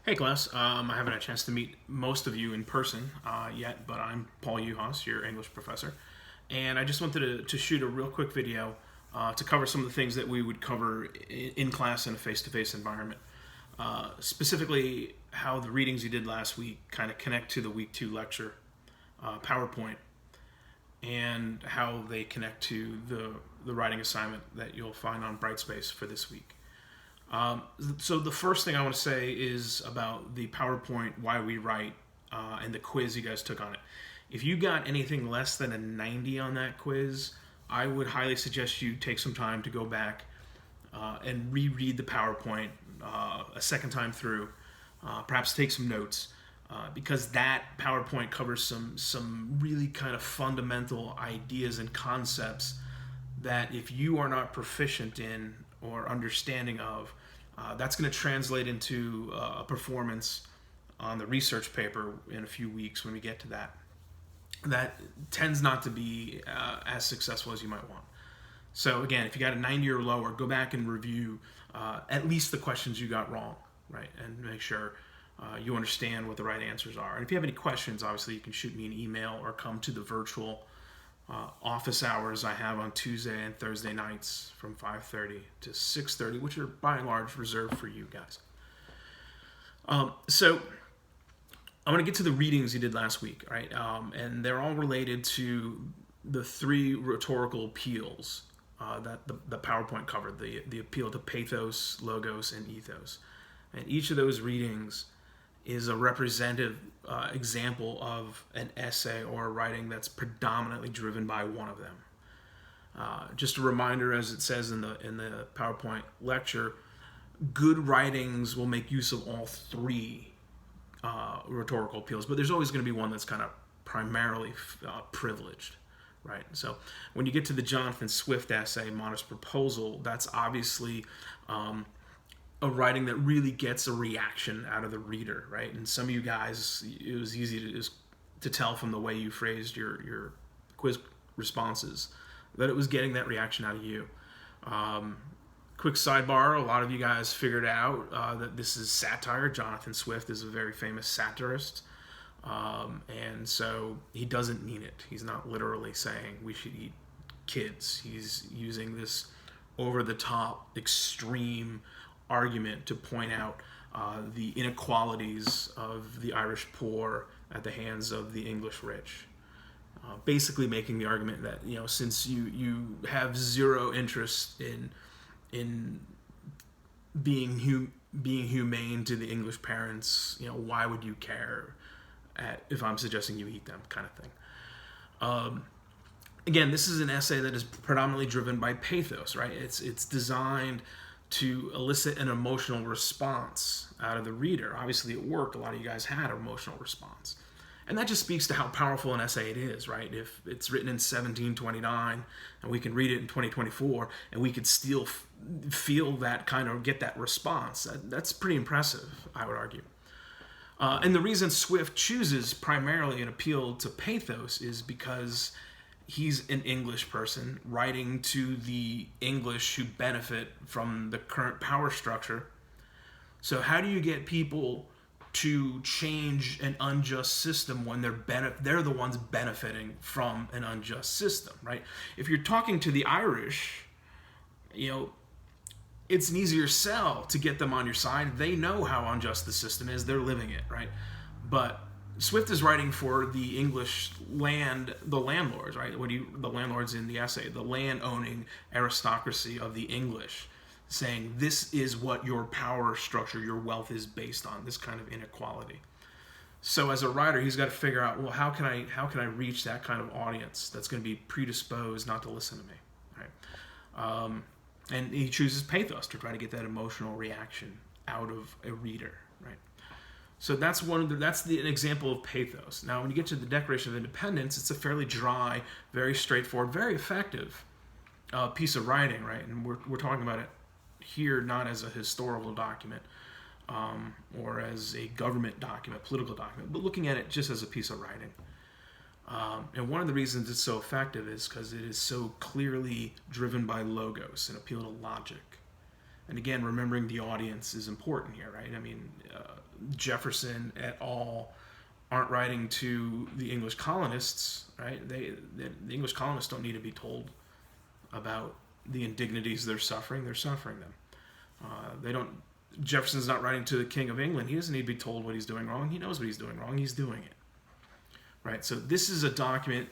Hey class, I haven't had a chance to meet most of you in person yet, but I'm Paul Uhas, your English professor, and I just wanted to shoot a real quick video to cover some of the things that we would cover in class in a face-to-face environment. Specifically, how the readings you did last week kind of connect to the week 2 lecture PowerPoint, and how they connect to the writing assignment that you'll find on Brightspace for this week. So the first thing I want to say is about the PowerPoint, why we write, and the quiz you guys took on it. If you got anything less than a 90 on that quiz, I would highly suggest you take some time to go back and reread the PowerPoint a second time through. Perhaps take some notes, because that PowerPoint covers some really kind of fundamental ideas and concepts that if you are not proficient in or understanding of, that's going to translate into a performance on the research paper in a few weeks when we get to that. That tends not to be as successful as you might want. So again, if you got a 90 or lower, go back and review at least the questions you got wrong, right? And make sure you understand what the right answers are. And if you have any questions, obviously you can shoot me an email or come to the virtual office hours I have on Tuesday and Thursday nights from 5:30 to 6:30, which are by and large reserved for you guys. So I'm going to get to the readings you did last week, right? And they're all related to the 3 rhetorical appeals that the PowerPoint covered, the appeal to pathos, logos, and ethos. And each of those readings is a representative example of an essay or a writing that's predominantly driven by one of them. Just a reminder, as it says in the PowerPoint lecture, good writings will make use of all 3 rhetorical appeals, but there's always going to be one that's kind of primarily privileged, right? So when you get to the Jonathan Swift essay, Modest Proposal, that's obviously a writing that really gets a reaction out of the reader, right? And some of you guys, it was easy to tell from the way you phrased your quiz responses that it was getting that reaction out of you. Quick sidebar, a lot of you guys figured out that this is satire. Jonathan Swift is a very famous satirist. And so he doesn't mean it. He's not literally saying we should eat kids. He's using this over-the-top, extreme argument to point out the inequalities of the Irish poor at the hands of the English rich. Basically making the argument that, since you have zero interest in being humane to the English parents, why would you care if I'm suggesting you eat them, kind of thing. Again, this is an essay that is predominantly driven by pathos, right? It's designed to elicit an emotional response out of the reader. Obviously, it worked. A lot of you guys had an emotional response. And that just speaks to how powerful an essay it is, right? If it's written in 1729 and we can read it in 2024 and we could still feel that kind of, get that response, that's pretty impressive, I would argue. And the reason Swift chooses primarily an appeal to pathos is because he's an English person writing to the English who benefit from the current power structure. So how do you get people to change an unjust system when they're the ones benefiting from an unjust system, right? If you're talking to the Irish, it's an easier sell to get them on your side. They know how unjust the system is. They're living it, right? But Swift is writing for the English the landlords, right? The landlords in the essay, the land-owning aristocracy of the English, saying this is what your power structure, your wealth is based on, this kind of inequality. So as a writer, he's got to figure out, well, how can I reach that kind of audience that's going to be predisposed not to listen to me, right? And he chooses pathos to try to get that emotional reaction out of a reader, right? So that's an example of pathos. Now, when you get to the Declaration of Independence, it's a fairly dry, very straightforward, very effective piece of writing, right? And we're talking about it here not as a historical document or as a government document, political document, but looking at it just as a piece of writing. And one of the reasons it's so effective is because it is so clearly driven by logos, an appeal to logic. And again, remembering the audience is important here, right? I mean, Jefferson et al. Aren't writing to the English colonists, right? The English colonists don't need to be told about the indignities they're suffering. They're suffering them. They don't. Jefferson's not writing to the King of England. He doesn't need to be told what he's doing wrong. He knows what he's doing wrong. He's doing it, right? So this is a document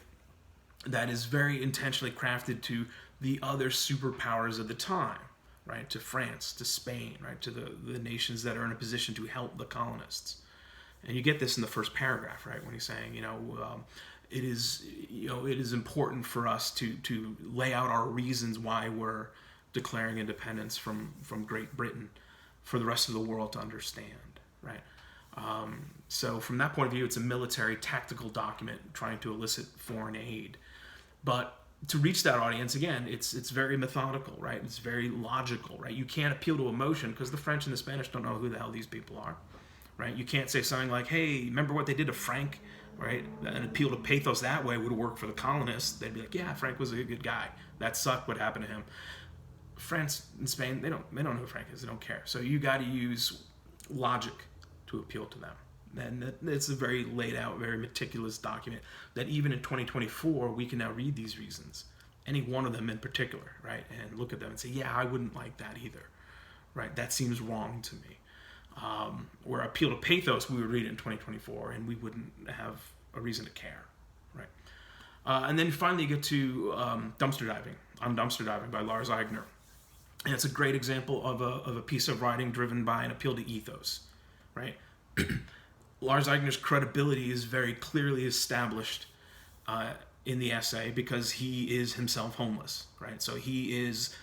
that is very intentionally crafted to the other superpowers of the time, right? To France, to Spain, right? To the nations that are in a position to help the colonists. And you get this in the first paragraph, right? When he's saying, it is important for us to lay out our reasons why we're declaring independence from Great Britain for the rest of the world to understand, right? So from that point of view, it's a military tactical document trying to elicit foreign aid. But to reach that audience, again, it's very methodical, right? It's very logical, right? You can't appeal to emotion because the French and the Spanish don't know who the hell these people are, right? You can't say something like, hey, remember what they did to Frank, right? An appeal to pathos that way would work for the colonists. They'd be like, yeah, Frank was a good guy. That sucked what happened to him. France and Spain, they don't know who Frank is. They don't care. So you got to use logic to appeal to them. And it's a very laid out, very meticulous document that even in 2024, we can now read these reasons, any one of them in particular, right? And look at them and say, yeah, I wouldn't like that either, right? That seems wrong to me. Where appeal to pathos, we would read it in 2024 and we wouldn't have a reason to care, right? And then finally you get to dumpster diving, On Dumpster Diving by Lars Eigner. And it's a great example of a piece of writing driven by an appeal to ethos, right? Lars Eigner's credibility is very clearly established in the essay because he is himself homeless, right? So he is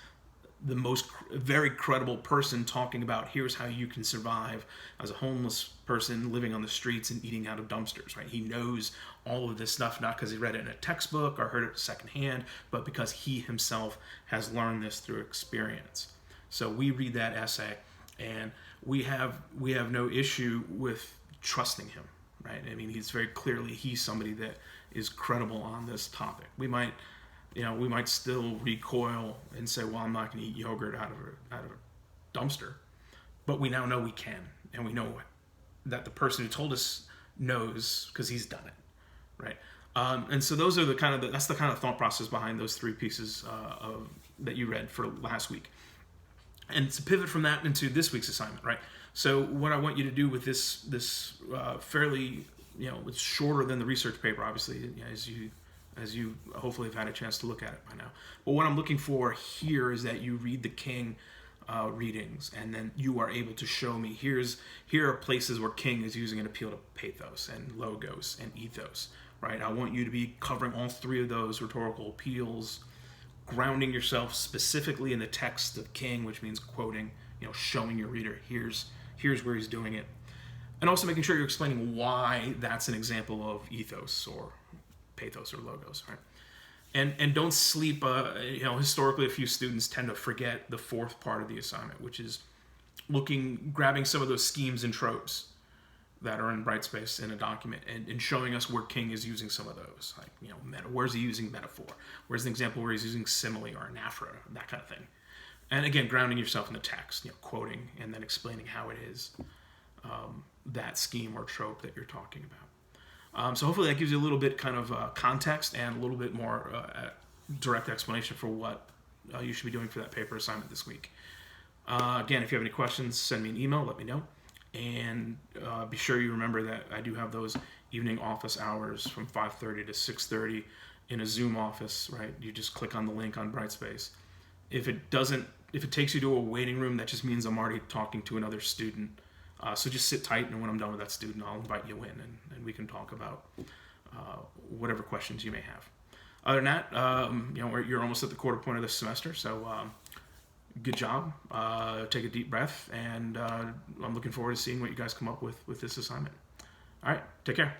the most very credible person talking about here's how you can survive as a homeless person living on the streets and eating out of dumpsters, right? He knows all of this stuff not because he read it in a textbook or heard it secondhand, but because he himself has learned this through experience. So we read that essay and we have no issue with trusting him, right? I mean, he's very clearly, he's somebody that is credible on this topic. We might still recoil and say, well, I'm not going to eat yogurt out of a dumpster, but we now know we can, and we know that the person who told us knows because he's done it, right? And so those are that's the kind of thought process behind those three pieces that you read for last week. And to pivot from that into this week's assignment, right? So what I want you to do with this fairly, it's shorter than the research paper, obviously, as you hopefully have had a chance to look at it by now. But what I'm looking for here is that you read the King readings, and then you are able to show me here are places where King is using an appeal to pathos and logos and ethos, right? I want you to be covering all three of those rhetorical appeals, grounding yourself specifically in the text of King, which means quoting, showing your reader here's where he's doing it, and also making sure you're explaining why that's an example of ethos or pathos or logos, right? And don't sleep. Historically, a few students tend to forget the fourth part of the assignment, which is grabbing some of those schemes and tropes that are in Brightspace in a document and showing us where King is using some of those. Like, where's he using metaphor? Where's an example where he's using simile or anaphora, that kind of thing. And again, grounding yourself in the text, quoting and then explaining how it is that scheme or trope that you're talking about. So hopefully that gives you a little bit kind of context and a little bit more direct explanation for what you should be doing for that paper assignment this week. Again, if you have any questions, send me an email, let me know. And be sure you remember that I do have those evening office hours from 5:30 to 6:30 in a Zoom office, right? You just click on the link on Brightspace. If it takes you to a waiting room, that just means I'm already talking to another student. So just sit tight, and when I'm done with that student, I'll invite you in, and we can talk about whatever questions you may have. Other than that, you're almost at the quarter point of this semester, so good job. Take a deep breath, and I'm looking forward to seeing what you guys come up with this assignment. All right, take care.